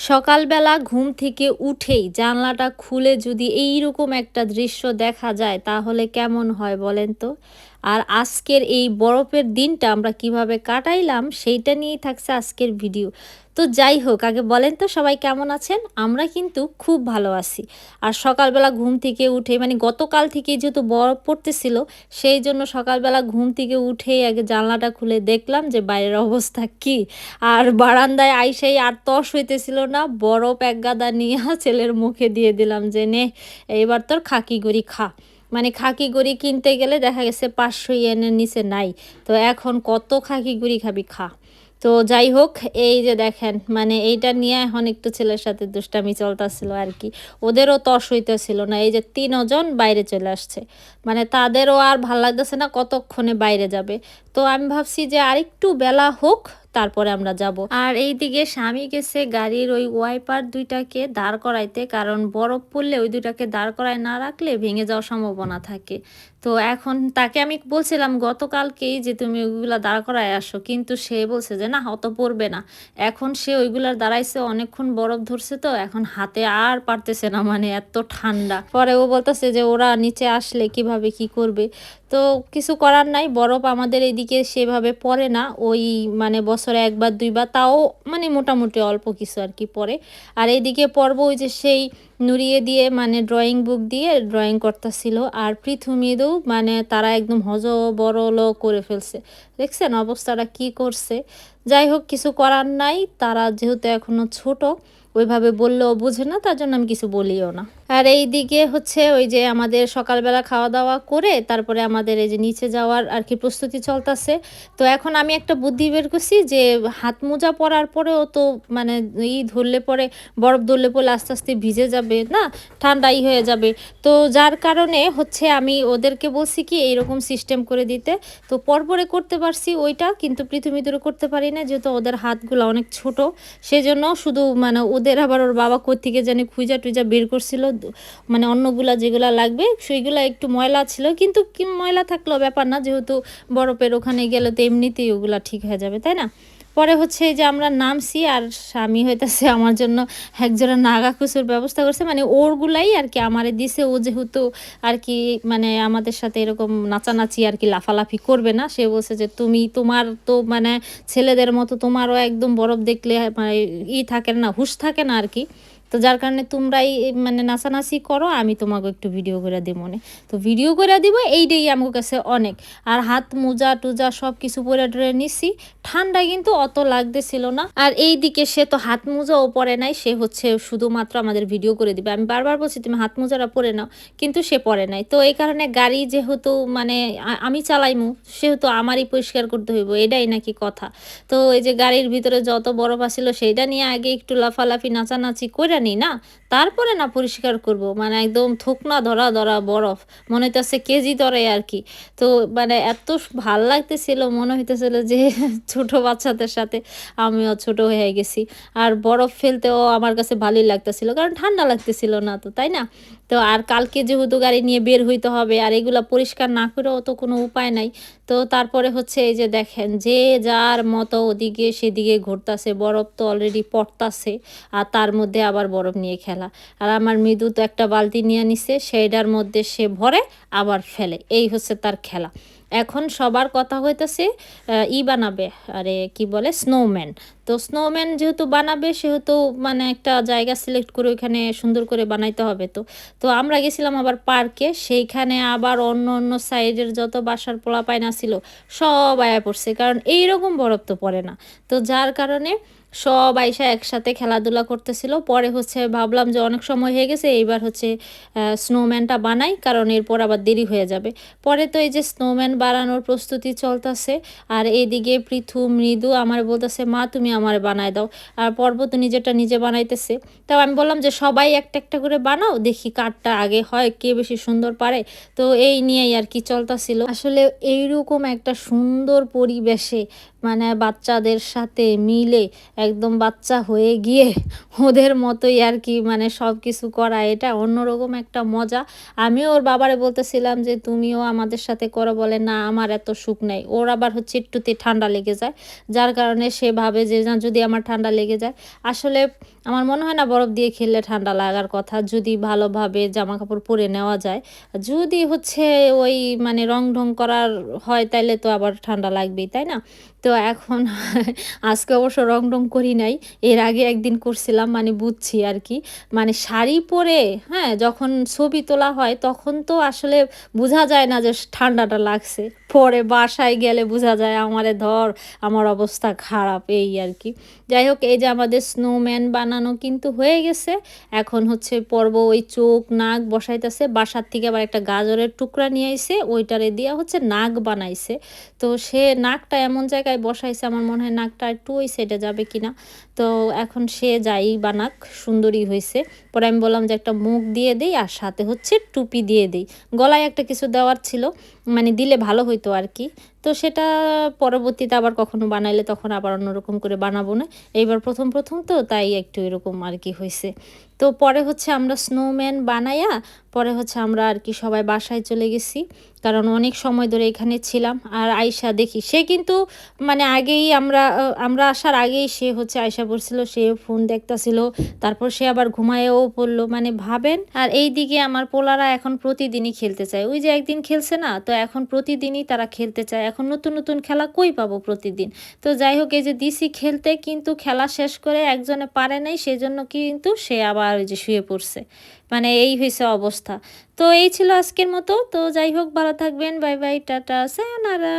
সকালবেলা ঘুম থেকে উঠেই জানলাটা খুলে যদি এইরকম একটা দৃশ্য দেখা যায় তাহলে কেমন হয় বলেন তো? আর আজকের এই বরফের দিনটা আমরা কিভাবে কাটাইলাম সেইটা নিয়েই থাকছে আজকের ভিডিও। তো যাই হোক, আগে বলেন তো সবাই কেমন আছেন? আমরা কিন্তু খুব ভালো আছি। আর সকালবেলা ঘুম থেকে উঠে মানে গতকাল থেকেই যেহেতু বরফ পড়তেছিল, সেই জন্য সকালবেলা ঘুম থেকে উঠেই আগে জানলাটা খুলে দেখলাম যে বাইরের অবস্থা কী? আর বারান্দায় আইসাই আর তর সইতেছিল না। বরফ এক গাদা নিয়া ছেলের মুখে দিয়ে দিলাম যে, "নে এবার তোর খাকি গড়ি খা।" মানে খাকি গড়ি কিনতে গেলে দেখা গেছে ৫০০ ইয়েনের নিচে নাই। তো এখন কত খাকি গড়ি খাবি খা। তো যাই হোক, এই যে দেখেন মানে এইটা নিয়ে এখন একটু ছেলের সাথে দুষ্টামি চলতেছিল আরকি। ওদেরও তর সইতেছিল না। এই যে ৩ জন বাইরে চলে আসছে। মানে তাদেরও আর ভাল লাগতেছে না, কতক্ষণে বাইরে যাবে। তো আমি ভাবছি যে আরেকটু বেলা হোক, তারপরে আমরা যাব। আর এইদিকে স্বামী গেছে গাড়ির ওই ওয়াইপার ২ টাকে দাঁড় করাইতে। কারণ বরফ পড়লে ওই ২ টাকে দাঁড় করায় না রাখলে ভেঙে যাওয়ার সম্ভাবনা থাকে। তো এখন তাকে আমি বলছিলাম গতকালকেই যে, "তুমি ওইগুলা দাঁড় করায় আসো।" কিন্তু সে বলছে যে, "না অত পড়বে না।" এখন সে ওইগুলার দাঁড়াইছে, অনেকক্ষণ বরফ ধরছে তো এখন হাতে আর পারতেছে না, মানে এত ঠান্ডা। পরে ও বলতেছে যে ওরা নিচে আসলে কিভাবে কি করবে? তো কিছু করার নাই। বরফ আমাদের এদিকে সেভাবে পড়ে না। ওই মানে বছরে ১ বার ২ বার, তাও মানে মোটামুটি অল্প কিছু আরকি পড়ে। আর এদিকে পর্ব ওই যে সেই নুরিয়ে দিয়ে মানে ড্রয়িং বুক দিয়ে ড্রয়িং করতাছিল। আর পৃথু মৃদু মানে তারা একদম হযবরল করে ফেলছে। দেখছেন অবস্থাটা কি করছে? যাই হোক, কিছু করার নাই। তারা যেহেতু এখনো ছোট, ওইভাবে বললেও বুঝে না, তার জন্য আমি কিছু বলিও না। আর এইদিকে হচ্ছে ওই যে আমাদের সকালবেলা খাওয়া-দাওয়া করে তারপরে আমাদের এই যে নিচে যাওয়ার আরকি প্রস্তুতি চলতাছে। তো এখন আমি একটা বুদ্ধি বের করছি যে হাত মোজা পরার পরেও তো মানে ধরলে পরে বরফ ধরলে পরে আস্তে, আস্তে ভিজে যাবে না? ঠান্ডা হয়ে যাবে। তো যার কারণে হচ্ছে আমি ওদেরকে বলছি কি এইরকম সিস্টেম করে দিতে। তো পরপরে করতে পারছি ওইটা, কিন্তু পৃথিবীতে করতে পারি না যেহেতু ওদের হাতগুলা অনেক ছোট। সেজন্য শুধু মানে ওদের আবার ওর বাবা কোত্থেকে জানি খুঁজা-টুইজা বের করছিল। মানে অন্যগুলা যেগুলা লাগবে সেইগুলা একটু ময়লা ছিল। কিন্তু কি ময়লা থাকলেও ব্যাপার না, যেহেতু বরফের ওখানে গেলে তো এমনিতেই ওগুলা ঠিক হয়ে যাবে, তাই না? পরে হচ্ছে এই যে আমরা নামছি আর স্বামী হইতাছে আমার জন্য একজোড়া নাগা কচুর ব্যবস্থা করছে। মানে ওরগুলাই আরকি আমারে দিছে। ও যেহেতু আরকি মানে আমাদের সাথে এরকম নাচানাচি আরকি লাফালাফি করবে না। সে বলছে যে, "তুমি তোমার তো মানে ছেলেদের মতো তোমারও একদম বরফ দেখলে মানে থাকে না, হুঁশ থাকে না আরকি। তো যার কারণে তোমরাই মানে নাচানাচি করো, আমি তোমাকে একটু ভিডিও কইরা দিমুনে।" তো ভিডিও কইরা দিব এইটাই আমগো কাছে অনেক। আর হাত মোজা-টোজা সবকিছু পইরা টইরা নিছি। ঠান্ডা কিন্তু অত লাগতেছিল না। আর এইদিকে সে তো হাত মোজাও পরে নাই। সে হচ্ছে শুধুমাত্র আমাদের ভিডিও করে দিবে। আমি বারবার বলছি, "তুমি হাত মোজাটা পরে নাও।" কিন্তু সে পরে নাই। তো এই কারণে গাড়ি যেহেতু মানে আমি চালাইমু, সেহেতু আমারই পরিষ্কার করতে হইব। এটাই নাকি কথা। তো এই যে গাড়ির ভিতরে যত বরফ আছিল সেইটা নিয়ে আগে একটু লাফালাফি নাচানাচি কইরা নিই না? তারপরে না পরিষ্কার করব। মানে একদম থুকনা ধরা, ধরা বরফ। মনে হইতাছে কেজি দরে আরকি। তো মানে এত ভাল লাগতেছিল, মনে হইতেছিল যে ছোট বাচ্চাদের সাথে আমিও ছোট হয়ে গেছি। আর বরফ ফেলতেও আমার কাছে ভালোই লাগতেছিল। কারণ ঠান্ডা লাগতেছিল না তো, তাই না? তো আর কালকে যেহেতু গাড়ি নিয়ে বের হইতে হবে আর এগুলা পরিষ্কার না করেও তো কোনো উপায় নাই। তো তারপরে হচ্ছে এই যে দেখেন যে যার মতো ওদিকে সেদিকে ঘুরতাছে। বরফ তো অলরেডি পড়তাছে। আর তার মধ্যে আবার বরফ নিয়ে খেলা। আর আমার মৃদু তো একটা বালতি নিয়ে নিছে, সেইটার মধ্যে সে ভরে আবার ফেলে। এই হচ্ছে তার খেলা। এখন সবার কথা হইতেছে বানাবে, আরে কি বলে স্নোম্যান। তো স্নোম্যান যেহেতু বানাবে সেহেতু মানে একটা জায়গা সিলেক্ট করে ওইখানে সুন্দর করে বানাইতে হবে তো। তো আমরা গেছিলাম আবার পার্কে, সেইখানে আবার অন্য, অন্য সাইডের যত বাসার পোলাপাইন ছিল সব আয়া পড়ছে। কারণ এইরকম বরফ তো পড়ে না। তো যার কারণে সব আইসা একসাথে খেলাধুলা করতেছিল। পরে হচ্ছে ভাবলাম যে অনেক সময় হয়ে গেছে, এইবার হচ্ছে স্নোম্যানটা বানাই, কারণ এরপর আবার দেরি হয়ে যাবে। পরে তো এই যে স্নোম্যান বানানোর প্রস্তুতি চলতেছে। আর এদিকে পৃথু মৃদু আমারে বলতেছে, "মা তুমি আমারে বানায় দাও।" আর পর্ব তো নিজেরটা নিজে বানাইতেছে। তাও আমি বললাম যে, "সবাই একটা, একটা করে বানাও, দেখি কারটা আগে হয়, কে বেশি সুন্দর পারে।" তো এই নিয়েই আরকি চলতাছিল। আসলে এইরকম একটা সুন্দর পরিবেশে মানে বাচ্চাদের সাথে মিলে একদম বাচ্চা হয়ে গিয়ে ওদের মতোই আর কি মানে সব কিছু করা, এটা অন্যরকম একটা মজা। আমিও ওর বাবারে বলতেছিলাম যে, "তুমিও আমাদের সাথে করো।" বলে, "না, আমার এত সুখ নাই।" ওর আবার হচ্ছে একটুতেই ঠান্ডা লেগে যায়। যার কারণে সে ভাবে যে, না যদি আমার ঠান্ডা লেগে যায়। আসলে আমার মনে হয় না বরফ দিয়ে খেললে ঠান্ডা লাগার কথা। যদি ভালোভাবে জামাকাপড় পরে নেওয়া যায়। যদি হচ্ছে ওই মানে রং-ঢং করার হয় তাইলে তো আবার ঠান্ডা লাগবেই, তাই না? তো এখন আজকে অবশ্য রং-টং করি নাই। এর আগে একদিন করছিলাম মানে বুঝছি আরকি। মানে শাড়ি পরে, হ্যাঁ? যখন ছবি তোলা হয় তখন তো আসলে বুঝা যায় না যে ঠান্ডাটা লাগছে। পরে বাসায় গেলে বুঝা যায় আমারে ধর, আমার অবস্থা খারাপ এই আরকি। যাই হোক এই যে আমাদের স্নোম্যান বানানো কিন্তু হয়ে গেছে। এখন হচ্ছে পর্ব ওই চোখ, নাক বসাইতেছে। বাসার থেকে আবার একটা গাজরের টুকরা নিয়ে আইছে। ওইটারে দিয়া হচ্ছে নাক বানাইছে। তো সে নাকটা এমন জায়গায় বসাইছে আমার মনে হয় নাকটা একটু ওই সাইডে যাবে কিনা। তো এখন সে যাই বানাক, সুন্দরই হইছে। পরে আমি বললাম যে একটা মুখ দিয়ে দেই আর সাথে হচ্ছে টুপি দিয়ে দেই। গলায় একটা কিছু দেওয়ার ছিল, মানে দিলে ভালো হইতো আরকি। তো সেটা পরবর্তীতে আবার কখনো বানাইলে তখন আবার অন্যরকম করে বানাবো না। এইবার ১ম তো তাই একটু এরকম আরকি হইছে। তো পরে হচ্ছে আমরা স্নোম্যান বানাইয়া পরে হচ্ছে আমরা আরকি সবাই বাসায় চলে গেছি। কারণ অনেক সময় ধরে এখানে ছিলাম। আর আইসা দেখি সে কিন্তু মানে আগেই আমরা আসার আগেই সে হচ্ছে আইসা পড়ছিল। সে ফোন দেখতাছিল। তারপর সে আবার ঘুমায়েও পড়ল। মানে ভাবেন? আর এইদিকে আমার পোলারা এখন প্রতিদিনই খেলতে চায়। ওই যে একদিন খেলছে না? তো এখন প্রতিদিনই তারা খেলতে চায়। এখন নতুন খেলা কই পাবো প্রতিদিন? তো যাই হোক এই যে দিছি খেলতে কিন্তু খেলা শেষ করে একজনে পারে নাই সেজন্য কিন্তু সে আবার ওই যে শুয়ে পড়ছে। মানে এই হইছে অবস্থা। তো এই ছিল আজকের মতো। তো যাই হোক ভালো থাকবেন। Bye, bye, tata, সায়োনারা।